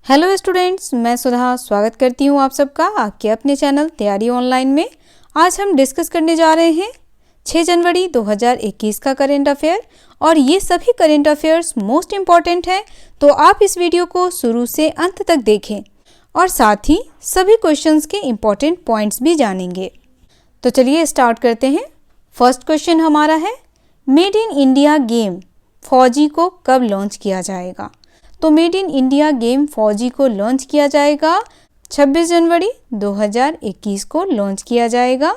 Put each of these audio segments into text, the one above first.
Hello students, मैं सुधा स्वागत करती हूँ आप सबका आपके अपने चैनल तैयारी ऑनलाइन में। आज हम डिस्कस करने जा रहे हैं 6 जनवरी 2021 का करेंट अफेयर और ये सभी करेंट अफेयर्स मोस्ट इम्पॉर्टेंट हैं, तो आप इस वीडियो को शुरू से अंत तक देखें और साथ ही सभी क्वेश्चंस के इम्पॉर्टेंट पॉइंट्स भी जानेंगे। तो चलिए स्टार्ट करते हैं। फर्स्ट क्वेश्चन हमारा है, मेड इन इंडिया गेम फौजी को कब लॉन्च किया जाएगा? तो मेड इन इंडिया गेम फौजी को लॉन्च किया जाएगा 26 जनवरी 2021 को लॉन्च किया जाएगा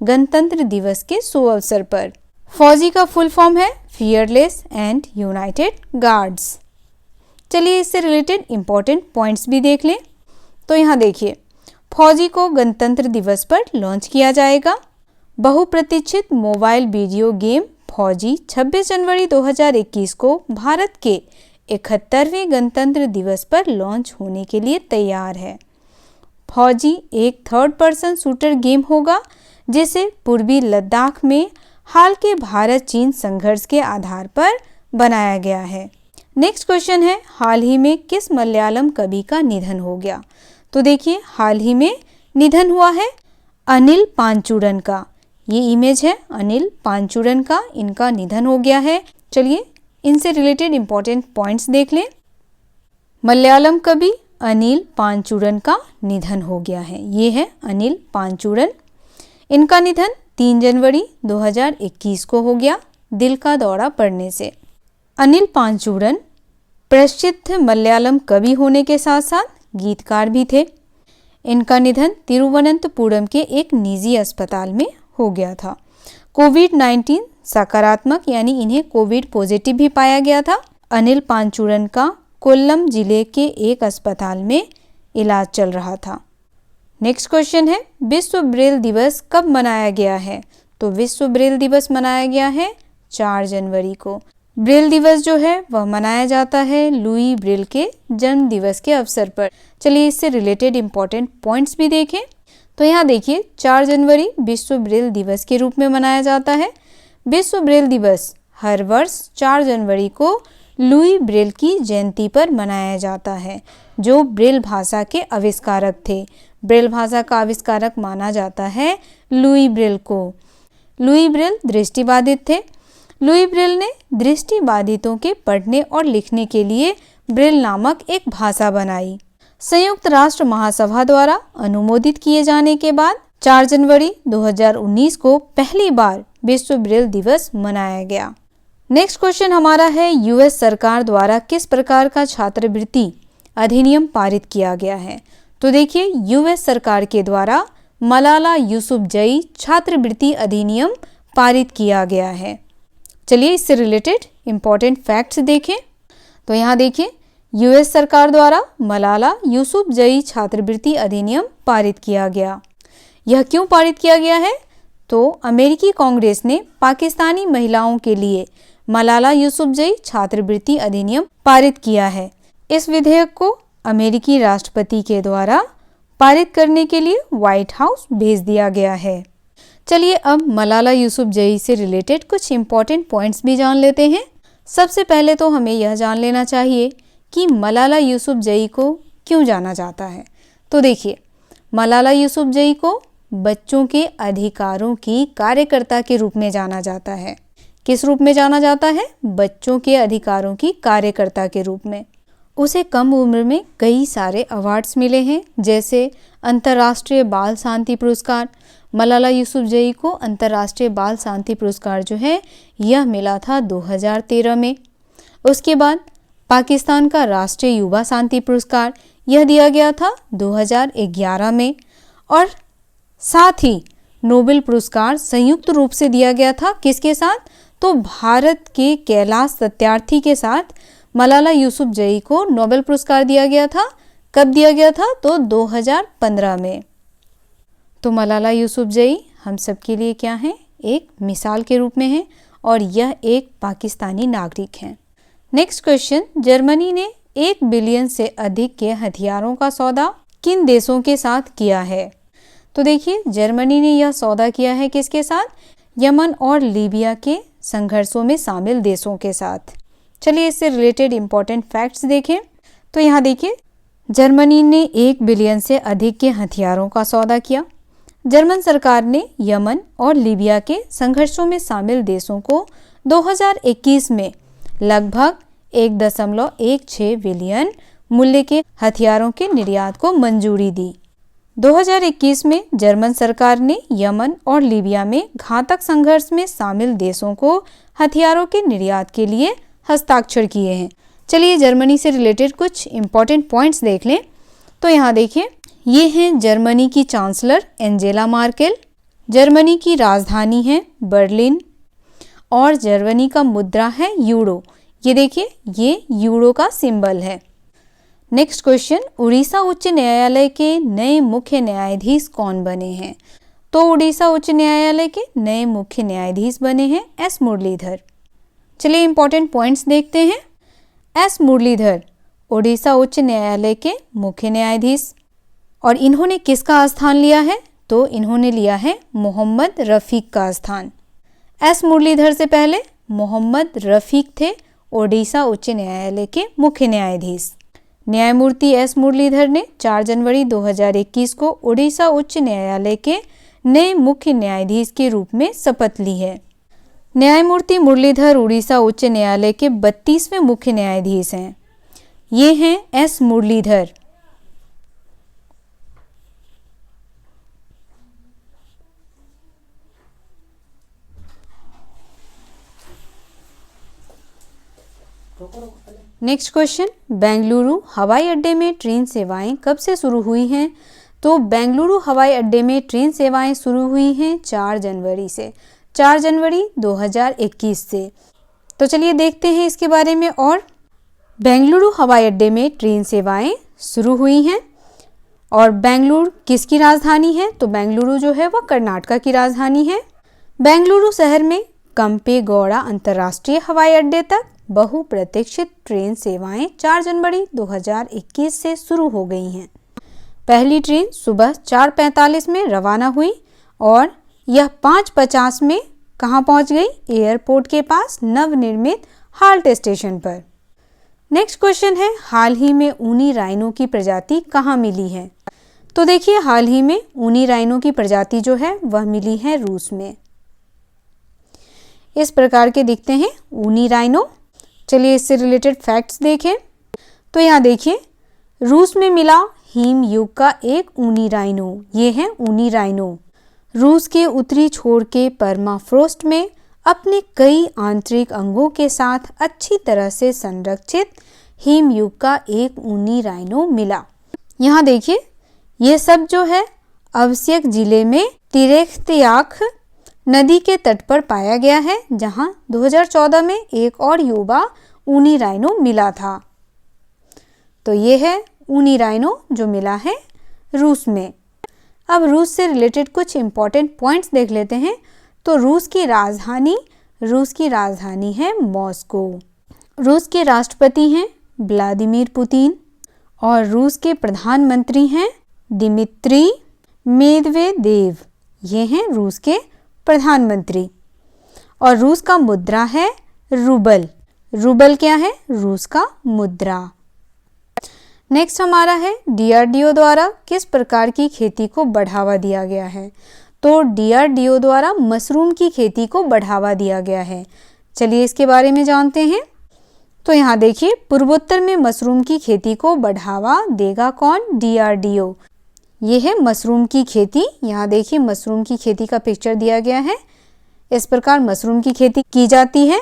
गणतंत्र दिवस के शुभ अवसर पर। फौजी का फुल फॉर्म है फियरलेस एंड यूनाइटेड गार्ड्स। चलिए इससे रिलेटेड इंपॉर्टेंट पॉइंट्स भी देख लें। तो यहाँ देखिए, फौजी को गणतंत्र दिवस पर लॉन्च किया जाएगा। बहुप्रतीक्षित मोबाइल वीडियो गेम फौजी 26 जनवरी 2021 को भारत के 71वें गणतंत्र दिवस पर लॉन्च होने के लिए तैयार है। फौजी एक थर्ड पर्सन शूटर गेम होगा जिसे पूर्वी लद्दाख में हाल के भारत चीन संघर्ष के आधार पर बनाया गया है। नेक्स्ट क्वेश्चन है, हाल ही में किस मलयालम कवि का निधन हो गया? तो देखिए, हाल ही में निधन हुआ है अनिल पांचुरन का। ये इमेज है अनिल पांचुरन का, इनका निधन हो गया है। चलिए इनसे रिलेटेड इंपॉर्टेंट पॉइंट्स देख लें। मलयालम कवि अनिल पांचुरन का निधन हो गया है। ये है अनिल पांचुरन। इनका निधन 3 जनवरी 2021 को हो गया दिल का दौरा पड़ने से। अनिल पांचुरन प्रसिद्ध मलयालम कवि होने के साथ साथ गीतकार भी थे। इनका निधन तिरुवनंतपुरम के एक निजी अस्पताल में हो गया था। कोविड-19 सकारात्मक यानी इन्हें कोविड पॉजिटिव भी पाया गया था। अनिल पांचुरन का कोल्लम जिले के एक अस्पताल में इलाज चल रहा था। नेक्स्ट क्वेश्चन है, विश्व ब्रेल दिवस कब मनाया गया है? तो विश्व ब्रेल दिवस मनाया गया है 4 जनवरी को। ब्रेल दिवस जो है वह मनाया जाता है लुई ब्रेल के जन्म दिवस के अवसर पर। चलिए इससे रिलेटेड इंपॉर्टेंट पॉइंट्स भी देखें। तो यहाँ देखिए, 4 जनवरी विश्व ब्रेल दिवस के रूप में मनाया जाता है। विश्व ब्रेल दिवस हर वर्ष 4 जनवरी को लुई ब्रेल की जयंती पर मनाया जाता है, जो ब्रेल भाषा के आविष्कारक थे। ब्रेल भाषा का आविष्कारक माना जाता है लुई ब्रेल को। लुई ब्रेल दृष्टिबाधित थे। लुई ब्रेल ने दृष्टिबाधितों के पढ़ने और लिखने के लिए ब्रेल नामक एक भाषा बनाई। संयुक्त राष्ट्र महासभा द्वारा अनुमोदित किए जाने के बाद 4 जनवरी 2019 को पहली बार विश्व ब्रेल दिवस मनाया गया। नेक्स्ट क्वेश्चन हमारा है, यूएस सरकार द्वारा किस प्रकार का छात्रवृत्ति अधिनियम पारित किया गया है? तो देखिए, यूएस सरकार के द्वारा मलाला यूसुफजई छात्रवृत्ति अधिनियम पारित किया गया है। चलिए इससे रिलेटेड इंपॉर्टेंट फैक्ट्स देखें। तो यहाँ देखिए, यूएस सरकार द्वारा मलाला यूसुफजई छात्रवृत्ति अधिनियम पारित किया गया। यह क्यों पारित किया गया है? तो अमेरिकी कांग्रेस ने पाकिस्तानी महिलाओं के लिए मलाला यूसुफजई छात्रवृत्ति अधिनियम पारित किया है। इस विधेयक को अमेरिकी राष्ट्रपति के द्वारा पारित करने के लिए व्हाइट हाउस भेज दिया गया है। चलिए अब मलाला यूसुफजई से रिलेटेड कुछ इंपॉर्टेंट पॉइंट्स भी जान लेते हैं। सबसे पहले तो हमें यह जान लेना चाहिए कि मलाला यूसुफजई को क्यों जाना जाता है। तो देखिए, मलाला यूसुफजई को बच्चों के अधिकारों की कार्यकर्ता के रूप में जाना जाता है। किस रूप में जाना जाता है? बच्चों के अधिकारों की कार्यकर्ता के रूप में। उसे कम उम्र में कई सारे अवार्ड्स मिले हैं, जैसे अंतर्राष्ट्रीय बाल शांति पुरस्कार। मलाला यूसुफजई को अंतर्राष्ट्रीय बाल शांति पुरस्कार जो है यह मिला था 2013 में। उसके बाद पाकिस्तान का राष्ट्रीय युवा शांति पुरस्कार यह दिया गया था 2011 में, और साथ ही नोबेल पुरस्कार संयुक्त रूप से दिया गया था। किसके साथ? तो भारत के कैलाश सत्यार्थी के साथ मलाला यूसुफजई को नोबेल पुरस्कार दिया गया था। कब दिया गया था? तो 2015 में। तो मलाला यूसुफजई हम सब के लिए क्या है? एक मिसाल के रूप में है और यह एक पाकिस्तानी नागरिक हैं। नेक्स्ट क्वेश्चन, जर्मनी ने 1 बिलियन से अधिक के हथियारों का सौदा किन देशों के साथ किया है? तो देखिए, जर्मनी ने यह सौदा किया है किसके साथ? यमन और लीबिया के संघर्षों में शामिल देशों के साथ। चलिए इससे रिलेटेड इंपॉर्टेंट फैक्ट्स देखें। तो यहाँ देखिए, जर्मनी ने 1 बिलियन से अधिक के हथियारों का सौदा किया। जर्मन सरकार ने यमन और लीबिया के संघर्षों में शामिल देशों को 2021 में लगभग 1.16 बिलियन मूल्य के हथियारों के निर्यात को मंजूरी दी। 2021 में जर्मन सरकार ने यमन और लीबिया में घातक संघर्ष में शामिल देशों को हथियारों के निर्यात के लिए हस्ताक्षर किए हैं। चलिए जर्मनी से रिलेटेड कुछ इंपॉर्टेंट पॉइंट्स देख लें। तो यहाँ देखिए, ये हैं जर्मनी की चांसलर एंजेला मार्केल, जर्मनी की राजधानी है बर्लिन और जर्मनी का मुद्रा है यूरो। ये देखिए, ये यूरो का सिंबल है। नेक्स्ट क्वेश्चन, उड़ीसा उच्च न्यायालय के नए मुख्य न्यायाधीश कौन बने हैं? तो उड़ीसा उच्च न्यायालय के नए मुख्य न्यायाधीश बने हैं एस मुरलीधर। चलिए इंपॉर्टेंट पॉइंट्स देखते हैं। एस मुरलीधर उड़ीसा उच्च न्यायालय के मुख्य न्यायाधीश, और इन्होंने किसका स्थान लिया है? तो इन्होंने लिया है मोहम्मद रफीक का स्थान। एस मुरलीधर से पहले मोहम्मद रफीक थे ओडिशा उच्च न्यायालय के मुख्य न्यायाधीश। न्यायमूर्ति एस मुरलीधर ने 4 जनवरी 2021 को ओडिशा उच्च न्यायालय के नए मुख्य न्यायाधीश के रूप में शपथ ली है। न्यायमूर्ति मुरलीधर उड़ीसा उच्च न्यायालय के 32वें मुख्य न्यायाधीश हैं। ये हैं S Muralidhar. Next question, Bengaluru हवाई अड्डे में ट्रेन सेवाएं कब से शुरू हुई हैं? तो बेंगलुरु हवाई अड्डे में ट्रेन सेवाएं शुरू हुई हैं 4 जनवरी से, 4 जनवरी 2021 से। तो चलिए देखते हैं इसके बारे में और। बेंगलुरु हवाई अड्डे में ट्रेन सेवाएं शुरू हुई हैं। और बेंगलुरु किसकी राजधानी है? तो बेंगलुरु जो है वह कर्नाटक की राजधानी है। बेंगलुरु शहर में कंपेगौड़ा अंतर्राष्ट्रीय हवाई अड्डे तक बहुप्रतीक्षित ट्रेन सेवाएं 4 जनवरी 2021 से शुरू हो गई हैं। पहली ट्रेन सुबह 4:45 में रवाना हुई और यह 5:50 में कहाँ पहुँच गई? एयरपोर्ट के पास नवनिर्मित हाल्ट स्टेशन पर। नेक्स्ट क्वेश्चन है, हाल ही में ऊनी राइनो की प्रजाति कहाँ मिली है? तो देखिए, हाल ही में ऊनी राइनो की प्रजाति जो है वह मिली है रूस में। इस प्रकार के दिखते हैं ऊनी राइनो। चलिए इससे रिलेटेड फैक्ट्स देखें। तो यहाँ देखिए, रूस में मिला हिम युग का एक ऊनी राइनो। ये है ऊनी राइनो। रूस के उत्तरी छोर के परमाफ्रोस्ट में अपने कई आंतरिक अंगों के साथ अच्छी तरह से संरक्षित हिम युग का एक ऊनी राइनो मिला। यहाँ देखिए, ये सब जो है अवसियक जिले में तिरेख्तियाख नदी के तट पर पाया गया है, जहां 2014 में एक और युवा ऊनी राइनो मिला था। तो ये है ऊनी राइनो जो मिला है रूस में। अब रूस से रिलेटेड कुछ इंपॉर्टेंट पॉइंट्स देख लेते हैं। तो रूस की राजधानी है मॉस्को। रूस के राष्ट्रपति हैं व्लादिमीर पुतिन और रूस के प्रधानमंत्री हैं दिमित्री मेदवेदेव। ये हैं रूस के प्रधानमंत्री। और रूस का मुद्रा है रूबल। रूबल क्या है? रूस का मुद्रा। नेक्स्ट हमारा है डीआरडीओ द्वारा किस प्रकार की खेती को बढ़ावा दिया गया है? तो डीआरडीओ द्वारा मशरूम की खेती को बढ़ावा दिया गया है। चलिए इसके बारे में जानते हैं। तो यहाँ देखिए, पूर्वोत्तर में मशरूम की खेती को बढ़ावा देगा कौन? डीआरडीओ। ये है मशरूम की खेती। यहाँ देखिए, मशरूम की खेती का पिक्चर दिया गया है। इस प्रकार मशरूम की खेती की जाती है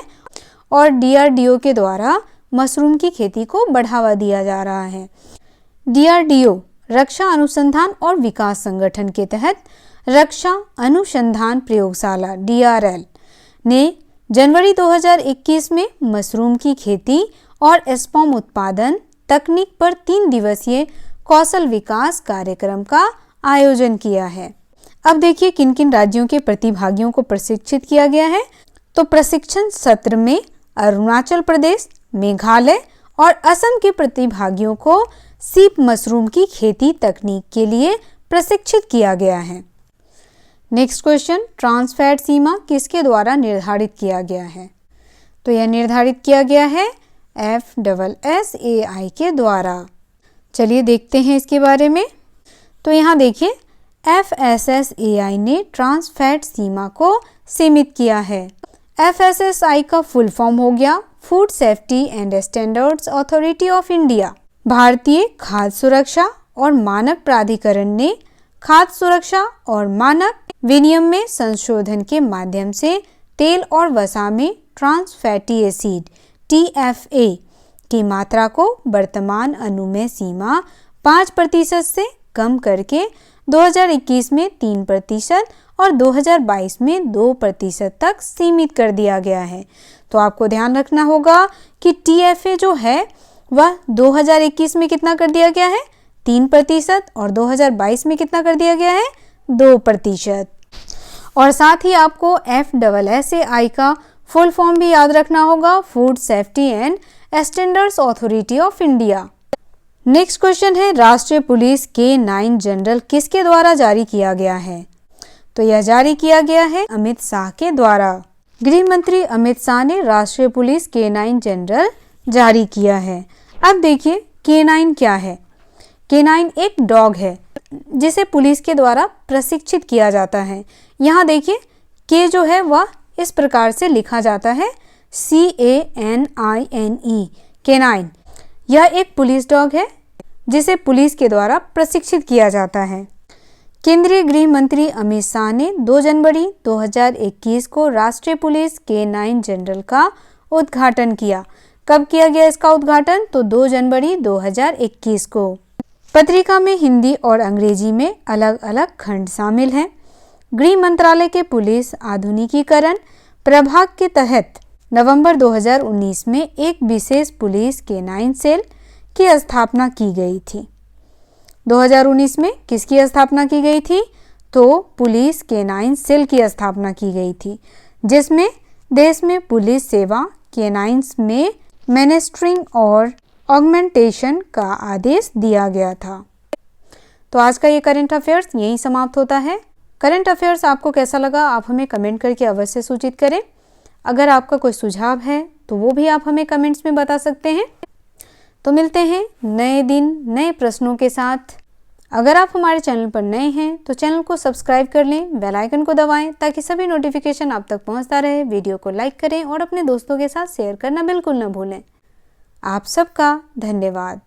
और डीआरडीओ के द्वारा मशरूम की खेती को बढ़ावा दिया जा रहा है। डीआरडीओ रक्षा अनुसंधान और विकास संगठन के तहत रक्षा अनुसंधान प्रयोगशाला डीआरएल ने जनवरी 2021 में मशरूम की खेती और स्पर्म उत्पादन तकनीक पर 3 दिवसीय कौशल विकास कार्यक्रम का आयोजन किया है। अब देखिए किन किन राज्यों के प्रतिभागियों को प्रशिक्षित किया गया है। तो प्रशिक्षण सत्र में अरुणाचल प्रदेश, मेघालय और असम के प्रतिभागियों को सीप मशरूम की खेती तकनीक के लिए प्रशिक्षित किया गया है। नेक्स्ट क्वेश्चन, ट्रांस फैट सीमा किसके द्वारा निर्धारित किया गया है? तो यह निर्धारित किया गया है FSSAI के द्वारा। चलिए देखते हैं इसके बारे में। तो यहाँ देखिए, FSSAI ने ट्रांस फैट सीमा को सीमित किया है। FSSAI का फुल फॉर्म हो गया food safety and standards authority of India. भारतीय खाद्य सुरक्षा और मानक प्राधिकरण ने खाद्य सुरक्षा और मानक विनियम में संशोधन के माध्यम से तेल और वसा में ट्रांस फैटी एसिड TFA की मात्रा को वर्तमान अनुमेय सीमा 5% से कम करके 2021 में 3% और 2022 में 2% तक सीमित कर दिया गया है। तो आपको ध्यान रखना होगा कि TFA जो है वह 2021 में कितना कर दिया गया है, 3%, और 2022 में कितना कर दिया गया है, 2%। और साथ ही आपको FSSAI का फुल फॉर्म भी याद रखना होगा, food safety and standards authority of India. Next question है, राष्ट्रीय पुलिस K9 जनरल किसके द्वारा जारी किया गया है? तो यह जारी किया गया है अमित शाह के द्वारा। गृह मंत्री अमित शाह ने राष्ट्रीय पुलिस K9 जनरल जारी किया है। अब देखिए K9 क्या है। K9 एक डॉग है जिसे पुलिस के द्वारा प्रशिक्षित किया जाता है। यहाँ देखिए K जो है वह इस प्रकार से लिखा जाता है, CANINE, K9। यह एक पुलिस डॉग है जिसे पुलिस के द्वारा प्रशिक्षित किया जाता है। केंद्रीय गृह मंत्री अमित शाह ने 2 जनवरी 2021 को राष्ट्रीय पुलिस K9 जनरल का उद्घाटन किया। कब किया गया इसका उद्घाटन? तो 2 जनवरी 2021 को। पत्रिका में हिंदी और अंग्रेजी में अलग अलग खंड शामिल हैं। गृह मंत्रालय के पुलिस आधुनिकीकरण प्रभाग के तहत नवंबर 2019 में एक विशेष पुलिस K9 सेल की स्थापना की गई थी। 2019 में किसकी स्थापना की गई थी? तो पुलिस K9 सेल की स्थापना की गई थी, जिसमें देश में पुलिस सेवा K9 में मैनेस्टरिंग और ऑगमेंटेशन का आदेश दिया गया था। तो आज का ये करंट अफेयर्स यहीं समाप्त होता है। करंट अफेयर्स आपको कैसा लगा आप हमें कमेंट करके अवश्य सूचित करें। अगर आपका कोई सुझाव है तो वो भी आप हमें कमेंट्स में बता सकते हैं। तो मिलते हैं नए दिन नए प्रश्नों के साथ। अगर आप हमारे चैनल पर नए हैं तो चैनल को सब्सक्राइब कर लें, बेल आइकन को दबाएं ताकि सभी नोटिफिकेशन आप तक पहुंचता रहे। वीडियो को लाइक करें और अपने दोस्तों के साथ शेयर करना बिल्कुल न भूलें। आप सबका धन्यवाद।